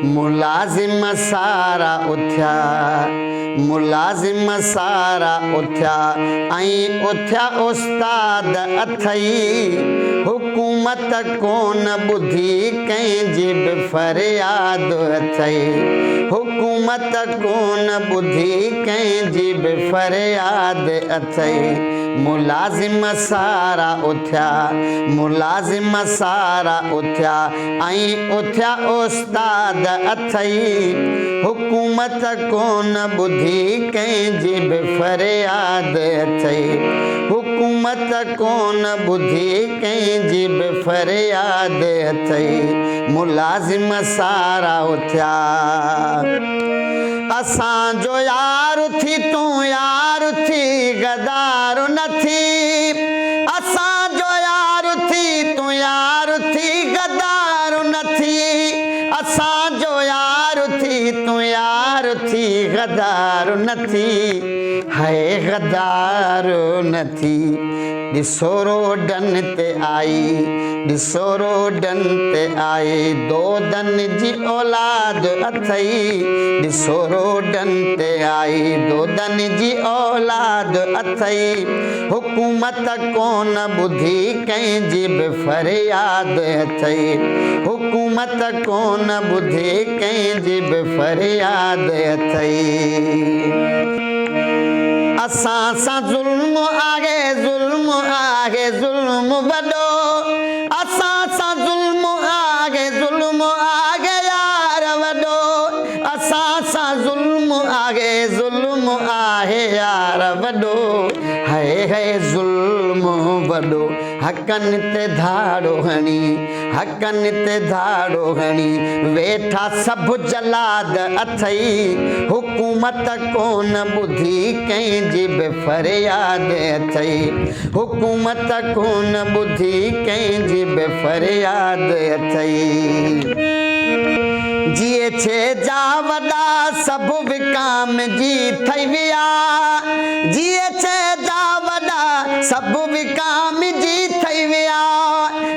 मुलाजिम सारा उथिया, मुलाजिम सारा उथिया, ऐं उथिया उस्ताद अथई। हुकूमत कोन ॿुधी कंहिंजी बि फरियाद अथई। हुकूमत कोन ॿुधी कंहिंजी बि फरियाद अथई। मुलाजिम सारा उथिया, मुलाजिम सारा उथिया, ऐं उथिया उस्ताद अथई। हुकूमत कोन ॿुधी कंहिंजी बि फरियाद अथई। हुकूमत कोन ॿुधी कंहिंजी बि फरियाद अथई। मुलाजिम सारा उथिया। असांजो यार थी तूं यार थी गदार न थी। असांजो यार थी तूं यार थी गदार न थी। असांजो यार थी तूं यार थी गदार न थी। है गदार न थी। ॾिसो रोडन ते आई, ॾिसो रोडन ते आई, दोदन जी औलाद अथई। ॾिसो रोडन ते आई, दोदन जी औलाद अथई। हुकूमत कोन ॿुधी कंहिंजी बि फरियाद अथई। हुकूमत कोन ॿुधी कंहिंजी बि फरियाद अथई। असां सां ज़ुल्म आहे, ज़ुल्म आहे, ज़ुल्म वॾो। असां सां ज़ुल्म आहे, ज़ुल्म आहे यार वॾो। असां सां ज़ुल्म आहे, ज़ुल्म आहे यार वॾो। है ज़ुल्म वॾो। हक़नि ते धाड़ो हणी, हक़नि ते धाड़ो हणी, वेठा सभु जलाद अथई। हुकूमत कोन ॿुधी कंहिंजी बि फरियाद अथई। हुकूमत कोन ॿुधी कंहिंजी बि फरियाद अथई। जिए छे जा वॾा सभु विकामजी थई विया। जिए छे जा वॾा सभु विकामजी थई विया।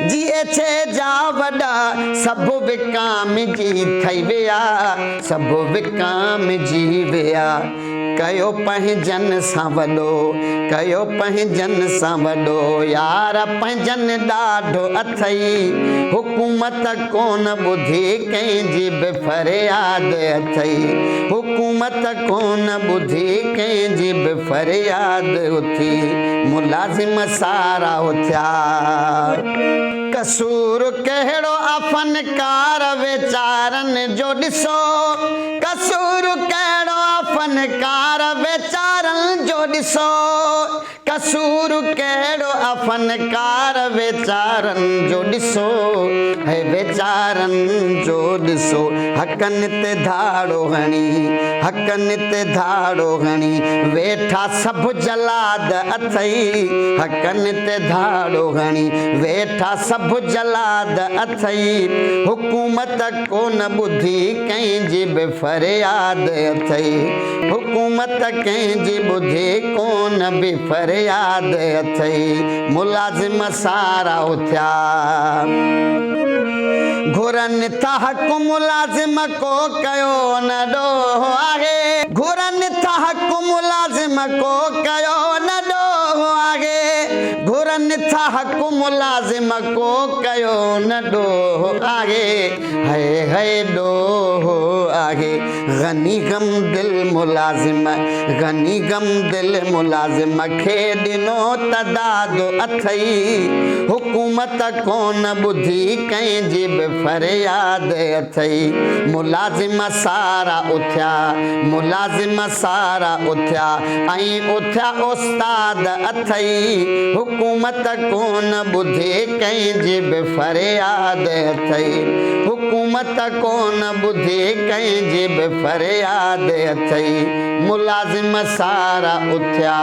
जिए छे जा वॾा सभु विकामजी थई विया। सभु विकामजी विया। कयो पंहिंजनि सां वॾो, कयो पंहिंजनि सां वॾो, यार पंहिंजनि ॾाढो अथई। हुकूमत कोन ॿुधी कंहिंजी बि फरियाद अथई। हुकूमत कोन ॿुधी कंहिंजी बि फरियाद उथी। मुलाजिम सारा उथिया। कसूर कहिड़ो फनकार वीचारनि जो ॾिसो। कसूर कहिड़ो फनकार वीचारनि जो ॾिसो। कसूर कहिड़ो फनकार वीचारनि जो ॾिसो। है वीचारनि जो ॾिसो। हक़नि ते धाड़ो हणी, हक़नि ते धाड़ो हणी, वेठा सभु जलाद अथई। हक़नि ते धाड़ो हणी, वेठा सभु जलाद अथई। हुकूमत कोन ॿुधी कंहिंजी बि फरियाद अथई। हुकूमत कंहिंजी ॿुधी कोन बि फरियाद अथई। मुलाजिम सारा उथिया। घुरनि था हक़ मुलाजिम को कयो न ॾोहो आहे। घुरनि था हक़ मुलाजिम को कयो न ॾोहो आहे। घुरनि था हक़ मुलाजिम को कयो न ॾोहो आहे। है ॾोहो आहे। गनी गम दिल मुलाजिम, गनी गम दिल मुलाजिम खे ॾिनो तदाद अथई। हुकूमत कोन ॿुधी कंहिंजी बि फरियाद अथई। मुलाजिम सारा उथिया, मुलाजिम सारा उथिया, ऐं उथिया उस्ताद अथई। हुकूमत कोन ॿुधी कंहिंजी बि फरियाद अथई। हुकूमत कोन ॿुधी कंहिंजी बि फरियाद अथई। मुलाजिम सारा उथिया।